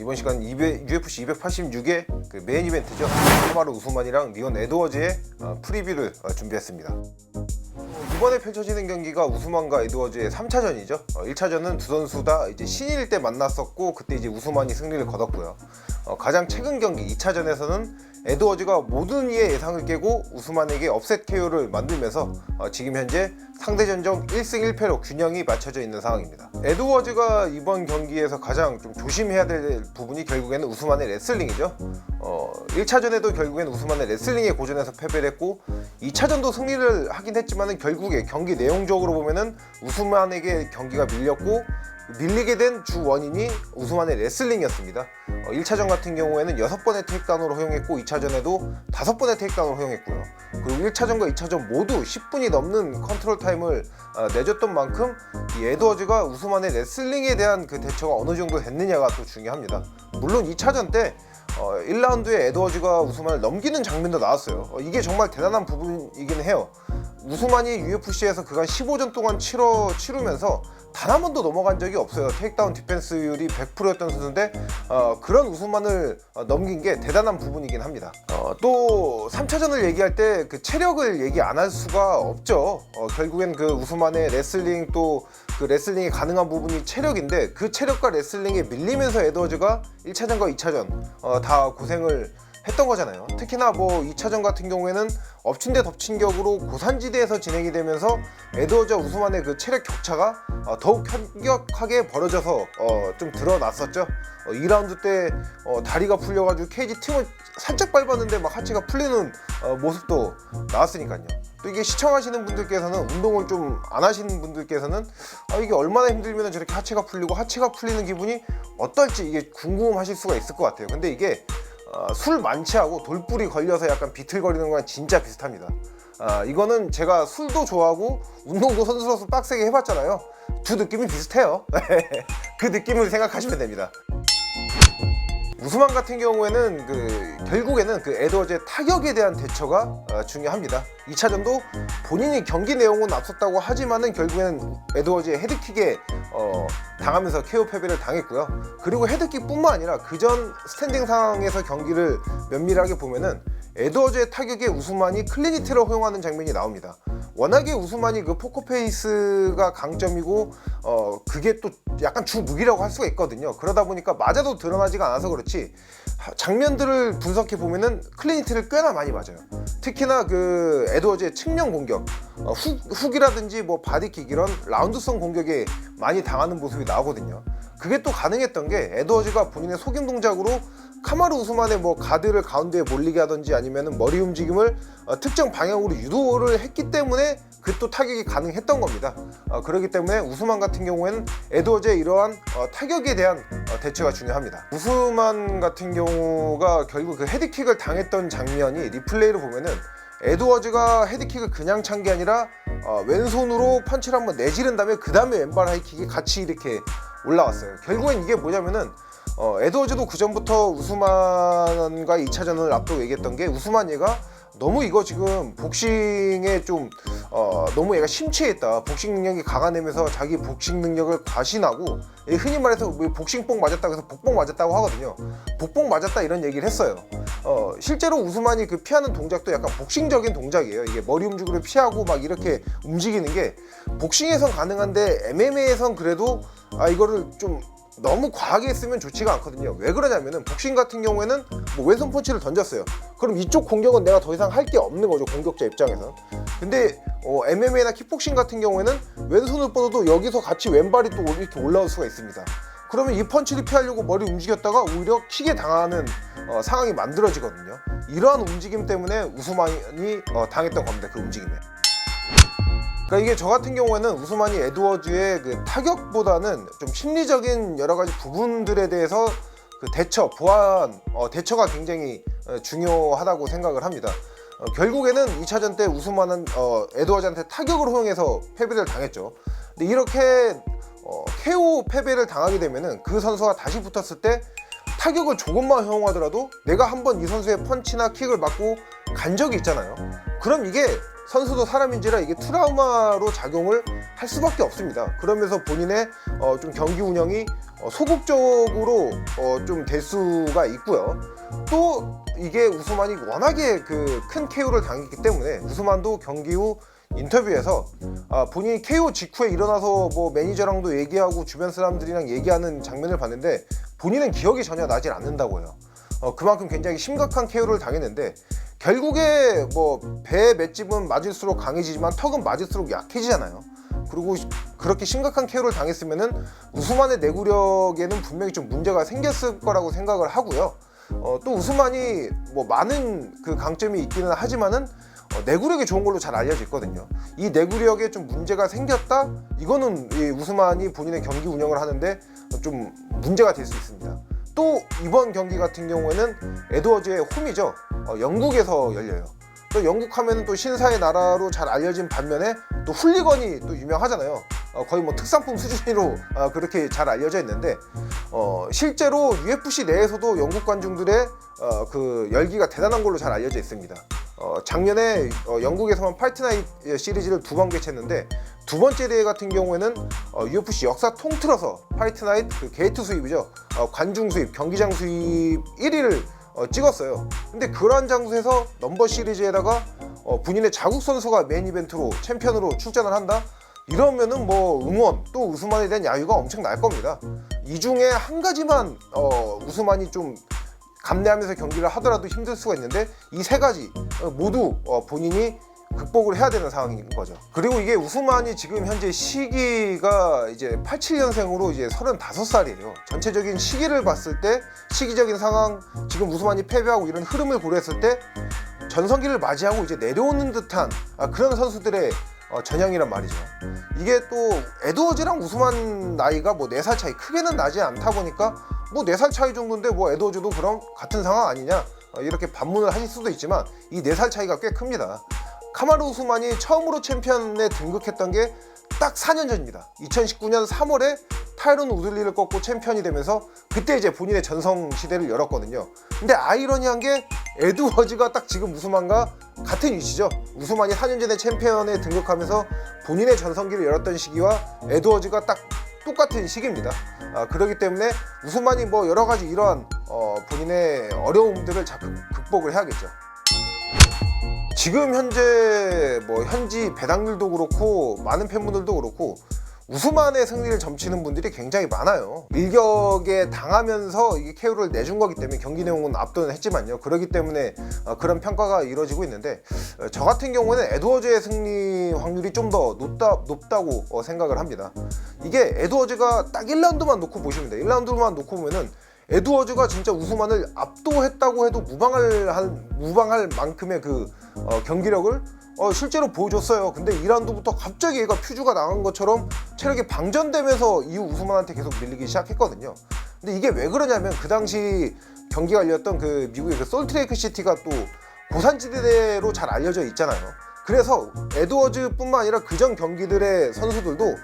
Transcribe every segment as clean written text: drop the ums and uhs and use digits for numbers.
이번 시간 UFC 286의 그 메인 이벤트죠. 카마루 우스만이랑 리온 에드워즈의 프리뷰를 준비했습니다. 이번에 펼쳐지는 경기가 우스만과 에드워즈의 3차전이죠. 1차전은 두 선수 다 이제 신인일 때 만났었고 그때 이제 우스만이 승리를 거뒀고요. 가장 최근 경기 2차전에서는 에드워즈가 모든 이의 예상을 깨고 우스만에게 업셋 KO를 만들면서 지금 현재 상대 전적 1승 1패로 균형이 맞춰져 있는 상황입니다. 에드워즈가 이번 경기에서 가장 좀 조심해야 될 부분이 결국에는 우스만의 레슬링이죠. 1차전에도 결국엔 우스만의 레슬링에 고전해서 패배를 했고 2차전도 승리를 하긴 했지만 결국에 경기 내용적으로 보면은 우스만에게 경기가 밀렸고 밀리게 된 주 원인이 우스만의 레슬링이었습니다. 1차전 같은 경우에는 6번의 테이크다운으로 허용했고 2차전에도 5번의 테이크다운으로 허용했고요. 그리고 1차전과 2차전 모두 10분이 넘는 컨트롤 타임을 내줬던 만큼 이 에드워즈가 우스만의 레슬링에 대한 그 대처가 어느 정도 됐느냐가 또 중요합니다. 물론 2차전 때 1라운드에 에드워즈가 우스만을 넘기는 장면도 나왔어요. 이게 정말 대단한 부분이긴 해요. 우스만이 UFC에서 그간 15전 동안 치르면서 단 한 번도 넘어간 적이 없어요. 테이크다운 디펜스율이 100%였던 선수인데 그런 우스만을 넘긴 게 대단한 부분이긴 합니다. 또 3차전을 얘기할 때 그 체력을 얘기 안 할 수가 없죠. 결국엔 그 우스만의 레슬링 또 그 레슬링이 가능한 부분이 체력인데 그 체력과 레슬링에 밀리면서 에드워즈가 1차전과 2차전 다 고생을 했던 거잖아요. 특히나 뭐 2차전 같은 경우에는 엎친 데 덮친 격으로 고산지대에서 진행이 되면서 에드워즈와 우스만의 그 체력 격차가 더욱 현격하게 벌어져서 좀 드러났었죠. 2라운드 때 다리가 풀려가지고 케이지 틈을 살짝 밟았는데 막 하체가 풀리는 모습도 나왔으니까요. 또 이게 시청하시는 분들께서는 운동을 좀 안 하시는 분들께서는 이게 얼마나 힘들면 저렇게 하체가 풀리고 하체가 풀리는 기분이 어떨지 이게 궁금하실 수가 있을 것 같아요. 근데 이게 술 만취하고 돌불이 걸려서 약간 비틀거리는 건 진짜 비슷합니다. 이거는 제가 술도 좋아하고 운동도 선수로서 빡세게 해봤잖아요. 두 느낌이 비슷해요. 그 느낌을 생각하시면 됩니다. 우스만 같은 경우에는 결국에는 그 에드워즈의 타격에 대한 대처가 중요합니다. 2차전도 본인이 경기 내용은 앞섰다고 하지만은 결국에는 에드워즈의 헤드킥에 당하면서 KO 패배를 당했고요. 그리고 헤드킥뿐만 아니라 그전 스탠딩 상황에서 경기를 면밀하게 보면은 에드워즈의 타격에 우스만이 클리니티를 허용하는 장면이 나옵니다. 워낙에 우스만이 그 포커페이스가 강점이고 그게 또 약간 주 무기라고 할 수가 있거든요. 그러다 보니까 맞아도 드러나지가 않아서 그렇지 장면들을 분석해 보면은 클리니티를 꽤나 많이 맞아요. 특히나 그 에드워즈의 측면 공격, 훅이라든지 뭐 바디킥 이런 라운드성 공격에 많이 당하는 모습이 나오거든요. 그게 또 가능했던 게 에드워즈가 본인의 속임 동작으로 카마루 우스만의 뭐 가드를 가운데에 몰리게 하든지 아니면은 머리 움직임을 특정 방향으로 유도를 했기 때문에 그 또 타격이 가능했던 겁니다. 그렇기 때문에 우스만 같은 경우에는 에드워즈의 이러한 타격에 대한 대처가 중요합니다. 우스만 같은 경우가 결국 그 헤드킥을 당했던 장면이 리플레이를 보면은 에드워즈가 헤드킥을 그냥 찬 게 아니라 왼손으로 펀치를 한번 내지른 다음에 그 다음에 왼발 하이킥이 같이 이렇게 올라왔어요. 결국엔 이게 뭐냐면은 에드워즈도 그전부터 우스만과 2차전을 앞두고 얘기했던 게 우스만 얘가 너무 이거 지금 복싱에 좀 너무 얘가 심취했다. 복싱 능력이 강화되면서 자기 복싱 능력을 과신하고 흔히 말해서 복싱뽕 맞았다고 해서 복뽕 맞았다고 하거든요. 복뽕 맞았다 이런 얘기를 했어요. 실제로 우스만이 그 피하는 동작도 약간 복싱적인 동작이에요. 이게 머리 움직임을 피하고 막 이렇게 움직이는 게 복싱에선 가능한데 MMA에선 그래도 이거를 좀 너무 과하게 했으면 좋지가 않거든요. 왜 그러냐면은 복싱 같은 경우에는 뭐 왼손 펀치를 던졌어요. 그럼 이쪽 공격은 내가 더 이상 할 게 없는 거죠, 공격자 입장에서. 근데 MMA나 킥복싱 같은 경우에는 왼손을 뻗어도 여기서 같이 왼발이 또 이렇게 올라올 수가 있습니다. 그러면 이 펀치를 피하려고 머리 움직였다가 오히려 킥에 당하는 상황이 만들어지거든요. 이러한 움직임 때문에 우스만이 당했던 겁니다. 그 움직임에. 그러니까 이게 저 같은 경우에는 우스만이 에드워즈의 그 타격보다는 좀 심리적인 여러 가지 부분들에 대해서 그 대처, 보완, 대처가 굉장히 중요하다고 생각을 합니다. 결국에는 2차전 때 우스만은 에드워즈한테 타격을 허용해서 패배를 당했죠. 근데 이렇게 KO 패배를 당하게 되면은 그 선수가 다시 붙었을 때 타격을 조금만 허용하더라도 내가 한번 이 선수의 펀치나 킥을 맞고 간 적이 있잖아요. 그럼 이게 선수도 사람인지라 이게 트라우마로 작용을 할 수밖에 없습니다. 그러면서 본인의 좀 경기 운영이 소극적으로 좀 될 수가 있고요. 또 이게 우스만이 워낙에 그 큰 KO를 당했기 때문에 우스만도 경기 후 인터뷰에서 본인이 KO 직후에 일어나서 뭐 매니저랑도 얘기하고 주변 사람들이랑 얘기하는 장면을 봤는데 본인은 기억이 전혀 나질 않는다고 해요. 그만큼 굉장히 심각한 KO를 당했는데 결국에 뭐 배 맷집은 맞을수록 강해지지만 턱은 맞을수록 약해지잖아요. 그리고 그렇게 심각한 KO를 당했으면은 우스만의 내구력에는 분명히 좀 문제가 생겼을 거라고 생각을 하고요. 또 우스만이 뭐 많은 그 강점이 있기는 하지만은 내구력이 좋은 걸로 잘 알려져 있거든요. 이 내구력에 좀 문제가 생겼다? 이거는 이 우스만이 본인의 경기 운영을 하는데 좀 문제가 될 수 있습니다. 또 이번 경기 같은 경우에는 에드워즈의 홈이죠. 영국에서 열려요. 또 영국 하면은 또 신사의 나라로 잘 알려진 반면에 또 훌리건이 또 유명하잖아요. 거의 뭐 특산품 수준으로 그렇게 잘 알려져 있는데 실제로 UFC 내에서도 영국 관중들의 그 열기가 대단한 걸로 잘 알려져 있습니다. 작년에 영국에서만 파이트나잇 시리즈를 2번 개최했는데 두 번째 대회 같은 경우에는 UFC 역사 통틀어서 파이트나잇 그 게이트 수입이죠. 관중 수입, 경기장 수입 1위를 찍었어요. 근데 그러한 장소에서 넘버 시리즈에다가 본인의 자국 선수가 메인 이벤트로 챔피언으로 출전을 한다? 이러면은 뭐 응원 또 우스만에 대한 야유가 엄청 날 겁니다. 이 중에 한 가지만 우스만이 좀 감내하면서 경기를 하더라도 힘들 수가 있는데 이 세 가지 모두 본인이 극복을 해야 되는 상황인 거죠. 그리고 이게 우스만이 지금 현재 시기가 이제 87년생으로 이제 35살이에요. 전체적인 시기를 봤을 때 시기적인 상황, 지금 우스만이 패배하고 이런 흐름을 고려했을 때 전성기를 맞이하고 이제 내려오는 듯한 그런 선수들의 전형이란 말이죠. 이게 또 에드워즈랑 우스만 나이가 뭐 4살 차이 크게는 나지 않다 보니까 뭐 4살 차이 정도인데 뭐 에드워즈도 그럼 같은 상황 아니냐 이렇게 반문을 하실 수도 있지만 이 4살 차이가 꽤 큽니다. 카마루 우스만이 처음으로 챔피언에 등극했던 게 딱 4년 전입니다. 2019년 3월에 타이론 우들리를 꺾고 챔피언이 되면서 그때 이제 본인의 전성 시대를 열었거든요. 근데 아이러니한 게 에드워즈가 딱 지금 우스만과 같은 위치죠. 우스만이 4년 전에 챔피언에 등극하면서 본인의 전성기를 열었던 시기와 에드워즈가 딱 똑같은 시기입니다. 그렇기 때문에 우스만이 뭐 여러 가지 이러한 본인의 어려움들을 잘 극복을 해야겠죠. 지금 현재 뭐 현지 배당률도 그렇고 많은 팬분들도 그렇고 우스만의 승리를 점치는 분들이 굉장히 많아요. 밀격에 당하면서 이게 KO를 내준 거기 때문에 경기 내용은 압도는 했지만요. 그렇기 때문에 그런 평가가 이루어지고 있는데 저 같은 경우는 에드워즈의 승리 확률이 좀 더 높다고 생각을 합니다. 이게 에드워즈가 딱 1라운드만 놓고 보시면 돼요. 1라운드만 놓고 보면은 에드워즈가 진짜 우스만을 압도했다고 해도 무방할 만큼의 그 경기력을 실제로 보여줬어요. 근데 2라운드부터 갑자기 얘가 퓨즈가 나간 것처럼 체력이 방전되면서 이후 우스만한테 계속 밀리기 시작했거든요. 근데 이게 왜 그러냐면 그 당시 경기가 열렸던 그 미국의 그 솔트레이크 시티가 또 고산지대로 잘 알려져 있잖아요. 그래서 에드워즈뿐만 아니라 그전 경기들의 선수들도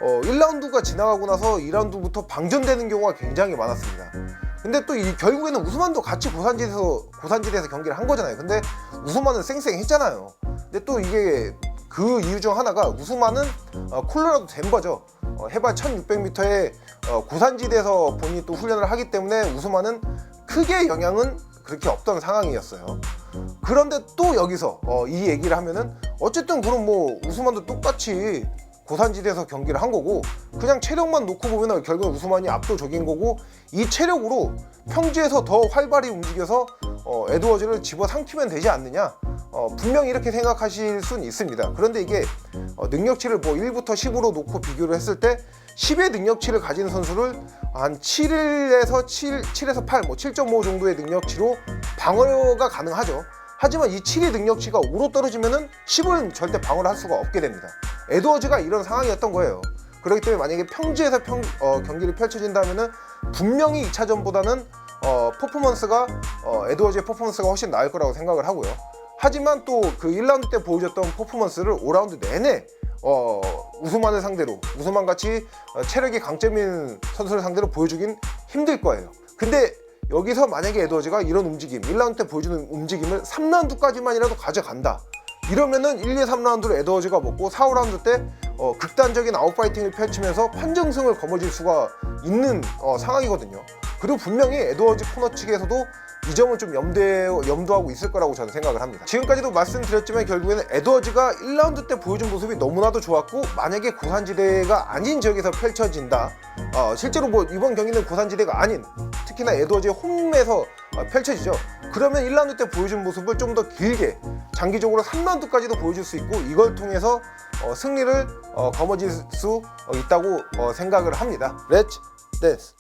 1라운드가 지나가고 나서 2라운드부터 방전되는 경우가 굉장히 많았습니다. 근데 또 결국에는 우스만도 같이 고산지대에서 경기를 한 거잖아요. 근데 우스만은 쌩쌩했잖아요. 근데 또 이게 그 이유 중 하나가 우스만은 콜로라도 덴버죠. 해발 1600m의 고산지대에서 본인이 또 훈련을 하기 때문에 우스만은 크게 영향은 그렇게 없던 상황이었어요. 그런데 또 여기서 이 얘기를 하면은 어쨌든 그럼 뭐 우스만도 똑같이 고산지대에서 경기를 한 거고 그냥 체력만 놓고 보면 결국 우스만이 압도적인 거고 이 체력으로 평지에서 더 활발히 움직여서 에드워즈를 집어삼키면 되지 않느냐 분명히 이렇게 생각하실 수는 있습니다. 그런데 이게 능력치를 뭐 1부터 10으로 놓고 비교를 했을 때 10의 능력치를 가진 선수를 한 7에서 8, 뭐 7.5 정도의 능력치로 방어가 가능하죠. 하지만 이 7의 능력치가 5로 떨어지면은 10은 절대 방어를 할 수가 없게 됩니다. 에드워즈가 이런 상황이었던 거예요. 그렇기 때문에 만약에 평지에서 경기를 펼쳐진다면은 분명히 2차전보다는 퍼포먼스가 에드워즈의 퍼포먼스가 훨씬 나을 거라고 생각을 하고요. 하지만 또 그 1라운드 때 보여줬던 퍼포먼스를 5라운드 내내 우스만을 상대로 우스만 같이 체력이 강점인 선수를 상대로 보여주긴 힘들 거예요. 근데 여기서 만약에 에드워즈가 이런 움직임 1라운드 때 보여주는 움직임을 3라운드까지만이라도 가져간다. 이러면은 1, 2, 3라운드를 에드워즈가 먹고 4, 5라운드 때 극단적인 아웃파이팅을 펼치면서 판정승을 거머쥘 수가 있는 상황이거든요. 그리고 분명히 에드워즈 코너 측에서도 이 점은 좀 염두하고 있을 거라고 저는 생각을 합니다. 지금까지도 말씀드렸지만 결국에는 에드워즈가 1라운드 때 보여준 모습이 너무나도 좋았고, 만약에 고산지대가 아닌 지역에서 펼쳐진다, 실제로 뭐 이번 경기는 고산지대가 아닌, 특히나 에드워즈의 홈에서 펼쳐지죠. 그러면 1라운드 때 보여준 모습을 좀 더 길게 장기적으로 3라운드까지도 보여줄 수 있고, 이걸 통해서 승리를 거머쥘 수 있다고 생각을 합니다. 렛츠 댄스.